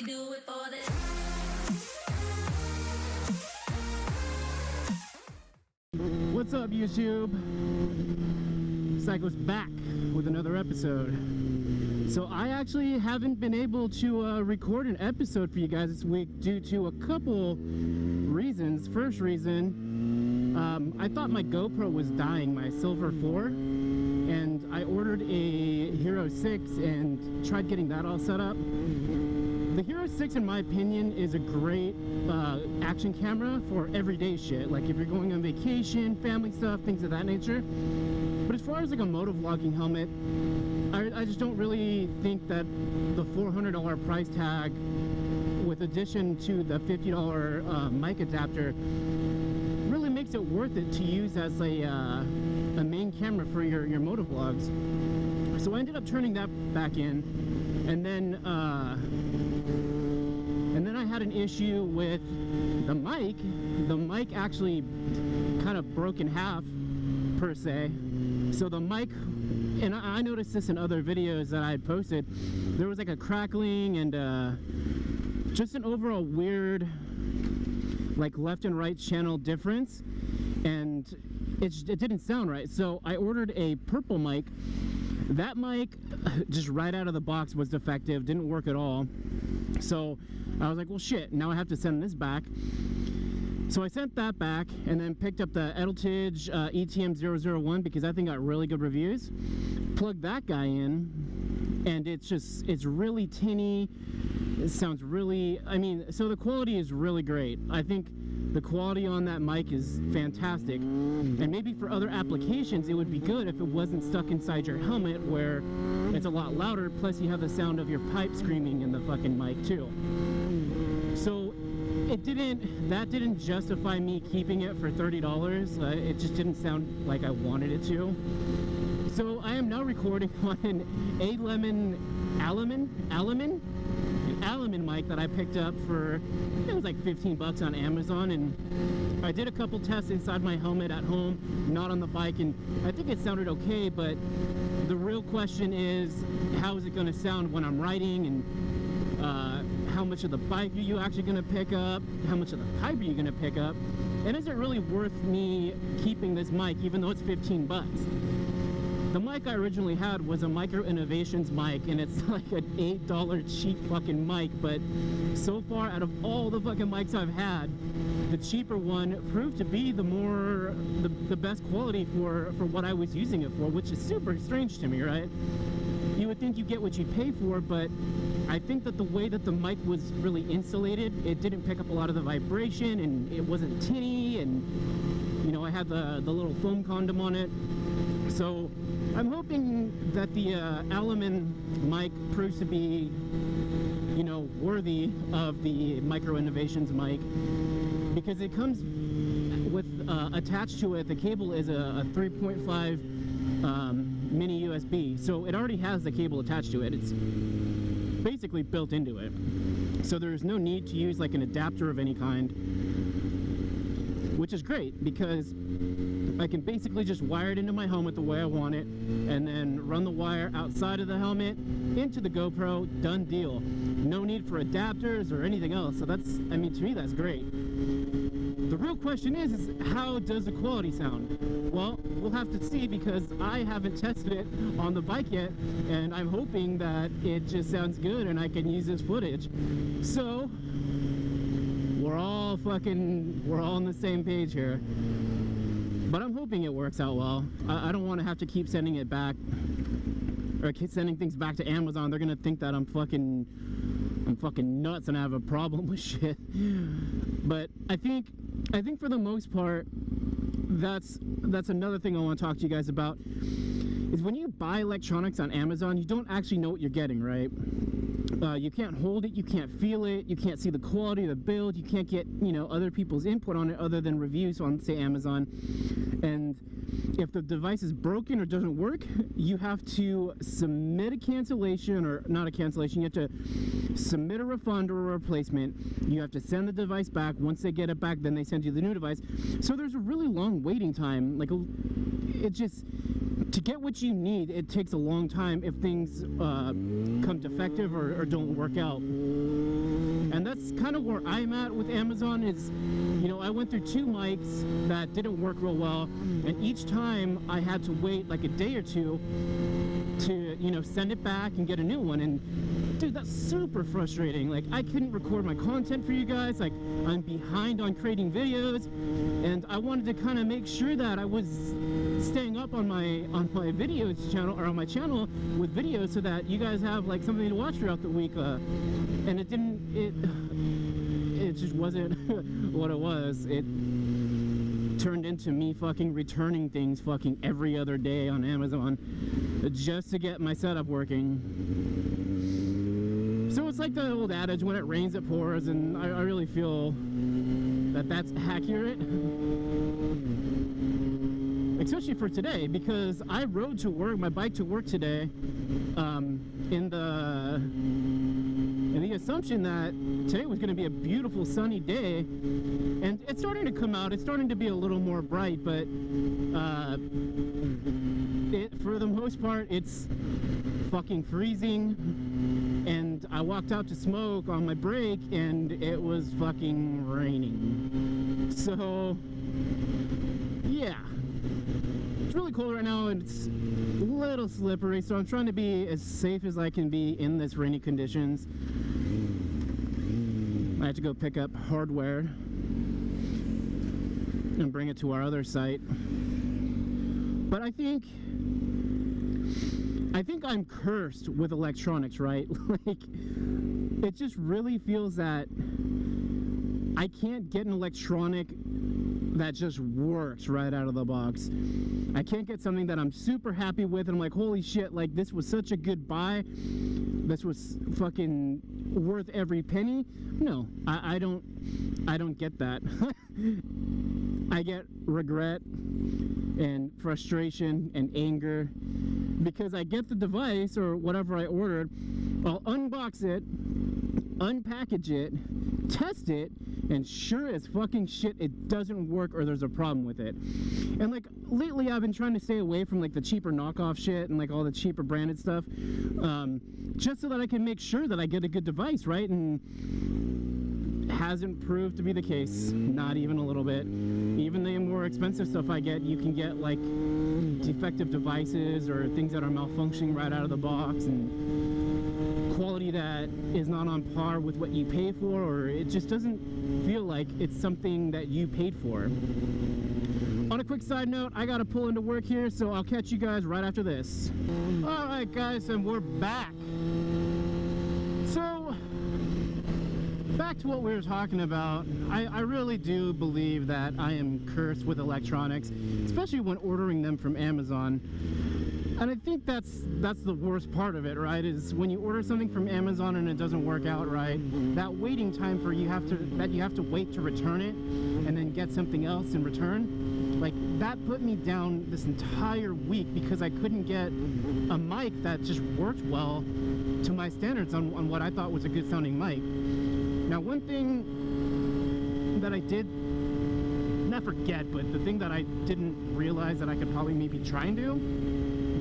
we do it for this. What's up, YouTube? Psycho's back with another episode. So I actually haven't been able to record an episode for you guys this week due to a couple reasons. First reason, I thought my GoPro was dying, my Silver 4, and I ordered a Hero 6 and tried getting that all set up. The Hero 6, in my opinion, is a great action camera for everyday shit, like if you're going on vacation, family stuff, things of that nature. But as far as like a motovlogging helmet, I just don't really think that the $400 price tag, with addition to the $50 mic adapter, really makes it worth it to use as a main camera for your motovlogs. So I ended up turning that back in, and then I had an issue with the mic. The mic actually kind of broke in half, per se. So the mic, and I noticed this in other videos that I had posted, there was like a crackling and just an overall weird like left and right channel difference, and it didn't sound right. So I ordered a purple mic. That mic, just right out of the box, was defective, didn't work at all. So I was like, well shit, now I have to send this back. So I sent that back and then picked up the Edeltage ETM001 because that thing got really good reviews. Plugged that guy in, and it's really tinny. It sounds really, so the quality is really great. I think the quality on that mic is fantastic, and maybe for other applications it would be good if it wasn't stuck inside your helmet where it's a lot louder, plus you have the sound of your pipe screaming in the fucking mic too. So that didn't justify me keeping it for $30. It just didn't sound like I wanted it to. So I am now recording on an Alaman mic that I picked up for, it was like 15 bucks on Amazon, and I did a couple tests inside my helmet at home, not on the bike, and I think it sounded okay. But the real question is, how is it going to sound when I'm riding, and how much of the bike are you actually going to pick up, how much of the pipe are you going to pick up, and is it really worth me keeping this mic even though it's 15 bucks? The mic I originally had was a Micro Innovations mic, and it's like an $8 cheap fucking mic, but so far out of all the fucking mics I've had, the cheaper one proved to be the best quality for what I was using it for, which is super strange to me, right? You would think you get what you pay for, but I think that the way that the mic was really insulated, it didn't pick up a lot of the vibration, and it wasn't tinny, and you know, I had the little foam condom on it. So I'm hoping that the Alaman mic proves to be, you know, worthy of the Micro Innovations mic, because it comes with attached to it, the cable is a 3.5 mini USB, so it already has the cable attached to it. It's basically built into it, so there's no need to use like an adapter of any kind, which is great because I can basically just wire it into my helmet the way I want it, and then run the wire outside of the helmet into the GoPro. Done deal. No need for adapters or anything else. So that's, to me, that's great. The real question is how does the quality sound? Well, we'll have to see, because I haven't tested it on the bike yet, and I'm hoping that it just sounds good and I can use this footage. So we're all on the same page here. But I'm hoping it works out well. I don't want to have to keep sending it back, or keep sending things back to Amazon. They're gonna think that I'm fucking nuts and I have a problem with shit. But I think for the most part, that's another thing I want to talk to you guys about, is when you buy electronics on Amazon, you don't actually know what you're getting, right? You can't hold it, you can't feel it, you can't see the quality of the build, you can't get, you know, other people's input on it other than reviews on, say, Amazon. And if the device is broken or doesn't work, you have to submit a cancellation, or not a cancellation, you have to submit a refund or a replacement. You have to send the device back. Once they get it back, then they send you the new device. So there's a really long waiting time. Like, it just, to get what you need, it takes a long time if things come defective or don't work out. And that's kind of where I'm at with Amazon is, you know, I went through 2 mics that didn't work real well, and each time I had to wait like a day or two to, you know, send it back and get a new one. And dude, that's super frustrating. Like, I couldn't record my content for you guys. Like, I'm behind on creating videos, and I wanted to kind of make sure that I was staying up on my videos channel, or on my channel with videos, so that you guys have like something to watch throughout the week. And it just wasn't what it was. It turned into me fucking returning things fucking every other day on Amazon just to get my setup working. So it's like the old adage, when it rains it pours, and I really feel that that's accurate. Especially for today, because I rode to work, my bike to work today, in the assumption that today was going to be a beautiful sunny day, and it's starting to come out. It's starting to be a little more bright, but for the most part, it's fucking freezing. And I walked out to smoke on my break, and it was fucking raining. So yeah, it's really cold right now, and it's a little slippery, so I'm trying to be as safe as I can be in this rainy conditions. I have to go pick up hardware and bring it to our other site. But I think I'm cursed with electronics, right? Like, it just really feels that I can't get an electronic that just works right out of the box. I can't get something that I'm super happy with and I'm like, holy shit, like, this was such a good buy. This was fucking worth every penny. No, I don't get that. I get regret and frustration and anger because I get the device or whatever I ordered, I'll unbox it, unpackage it, test it, and sure as fucking shit it doesn't work or there's a problem with it. And like lately I've been trying to stay away from like the cheaper knockoff shit and like all the cheaper branded stuff, just so that I can make sure that I get a good device, right? And hasn't proved to be the case, not even a little bit. Even the more expensive stuff I get, you can get like defective devices or things that are malfunctioning right out of the box, and quality that is not on par with what you pay for, or it just doesn't feel like it's something that you paid for. On a quick side note, I gotta pull into work here, so I'll catch you guys right after this. Alright guys, and we're back. So, back to what we were talking about. I really do believe that I am cursed with electronics, especially when ordering them from Amazon. And I think that's the worst part of it, right? Is when you order something from Amazon and it doesn't work out right, that waiting time for you have to wait to return it and then get something else in return. Like, that put me down this entire week because I couldn't get a mic that just worked well to my standards on what I thought was a good sounding mic. Now, one thing that I did not forget, but the thing that I didn't realize that I could probably maybe try and do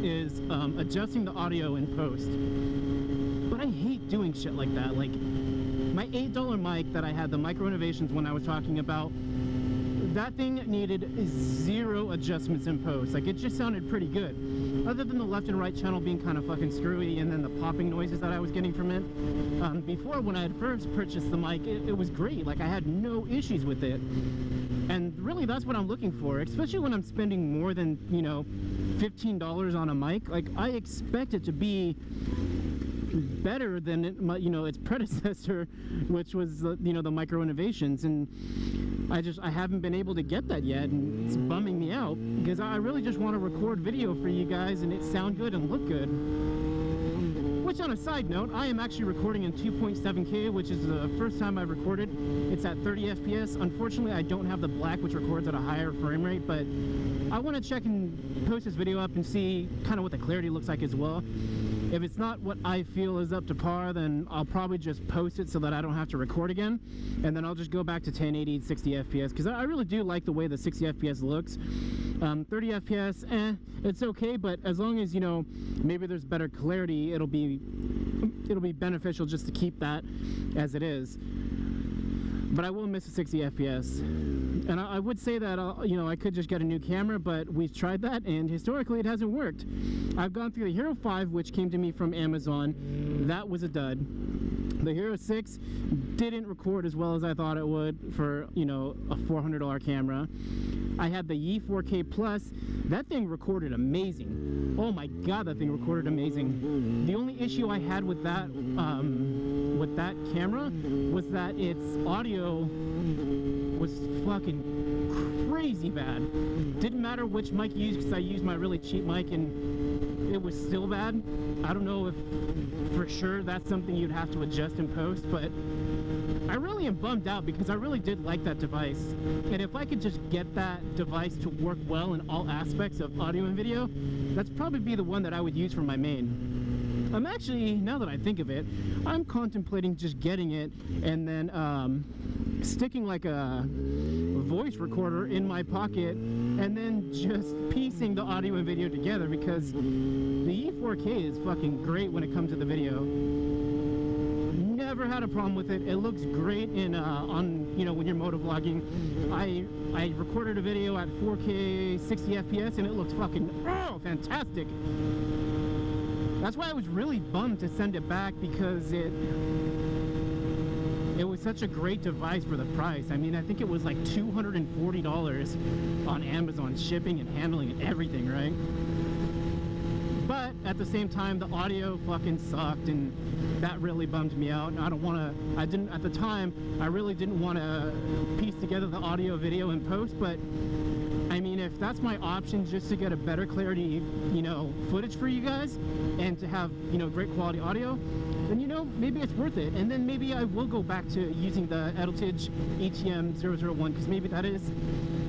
is adjusting the audio in post. But I hate doing shit like that. Like, my $8 mic that I had, the Micro Innovations one I was talking about, that thing needed 0 adjustments in post. Like, it just sounded pretty good, other than the left and right channel being kind of fucking screwy, and then the popping noises that I was getting from it. Before, when I had first purchased the mic, it was great. Like, I had no issues with it. And really, that's what I'm looking for, especially when I'm spending more than, you know, $15 on a mic. Like, I expect it to be better than it, you know, its predecessor, which was you know, the Micro Innovations, and I haven't been able to get that yet, and it's bumming me out because I really just want to record video for you guys and it sound good and look good. Which, on a side note, I am actually recording in 2.7K, which is the first time I've recorded. It's at 30 FPS. Unfortunately, I don't have the black, which records at a higher frame rate, but I want to check and post this video up and see kind of what the clarity looks like as well. If it's not what I feel is up to par, then I'll probably just post it so that I don't have to record again, and then I'll just go back to 1080, 60 FPS, because I really do like the way the 60 FPS looks. 30 FPS, it's okay, but as long as, you know, maybe there's better clarity, it'll be it'll be beneficial just to keep that as it is. But I will miss the 60 FPS. And I would say that, you know, I could just get a new camera, but we've tried that, and historically it hasn't worked. I've gone through the Hero 5, which came to me from Amazon. That was a dud. The Hero 6 didn't record as well as I thought it would for, you know, a $400 camera. I had the Yi 4K Plus. That thing recorded amazing. Oh my god, that thing recorded amazing. The only issue I had with that camera was that its audio was fucking crazy bad. Didn't matter which mic you used, because I used my really cheap mic and it was still bad. I don't know if for sure that's something you'd have to adjust in post, but I really am bummed out because I really did like that device. And if I could just get that device to work well in all aspects of audio and video, that's probably be the one that I would use for my main. I'm actually, now that I think of it, I'm contemplating just getting it and then sticking like a voice recorder in my pocket and then just piecing the audio and video together, because the E4K is fucking great when it comes to the video. Never had a problem with it. It looks great in on, you know, when you're motovlogging. I recorded a video at 4K 60 FPS and it looks fucking fantastic. That's why I was really bummed to send it back, because it was such a great device for the price. I mean, I think it was like $240 on Amazon, shipping and handling and everything, right? But at the same time, the audio fucking sucked, and that really bummed me out. I don't want to, at the time, I really didn't want to piece together the audio video in post, but I mean, if that's my option, just to get a better clarity, you know, footage for you guys, and to have, you know, great quality audio, then, you know, maybe it's worth it. And then maybe I will go back to using the Edeltage ETM 001, because maybe that is,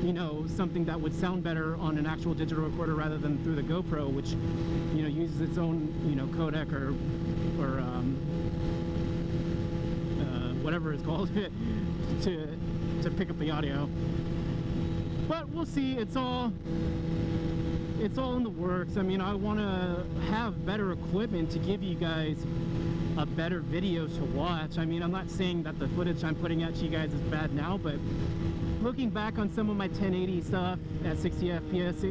you know, something that would sound better on an actual digital recorder rather than through the GoPro, which, you know, uses its own, you know, codec or whatever it's called to pick up the audio. But we'll see. It's all in the works. I mean, I want to have better equipment to give you guys a better video to watch. I mean, I'm not saying that the footage I'm putting out to you guys is bad now, but looking back on some of my 1080 stuff at 60 FPS,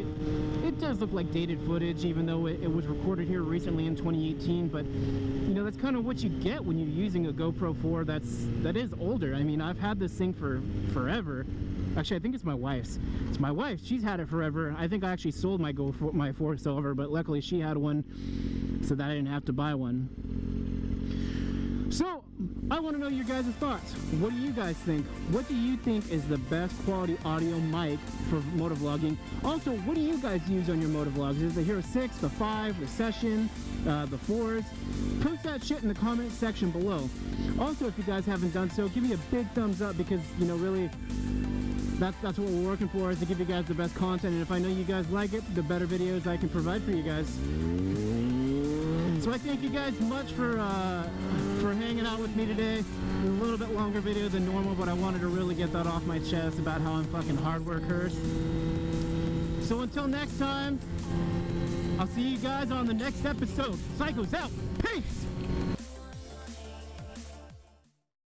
it does look like dated footage, even though it was recorded here recently in 2018. But, you know, that's kind of what you get when you're using a GoPro 4 that is older. I mean, I've had this thing for forever. Actually, I think it's my wife's. It's my wife. She's had it forever. I think I actually sold my 4 Silver, but luckily she had one, so that I didn't have to buy one. So, I want to know your guys' thoughts. What do you guys think? What do you think is the best quality audio mic for motovlogging? Also, what do you guys use on your motovlogs? Is it the Hero 6, the 5, the Session, the 4s? Post that shit in the comment section below. Also, if you guys haven't done so, give me a big thumbs up, because, you know, really, that's what we're working for, is to give you guys the best content. And if I know you guys like it, the better videos I can provide for you guys. So I thank you guys much for hanging out with me today. A little bit longer video than normal, but I wanted to really get that off my chest about how I'm fucking hard workers. So until next time, I'll see you guys on the next episode. Psycho's out. Peace!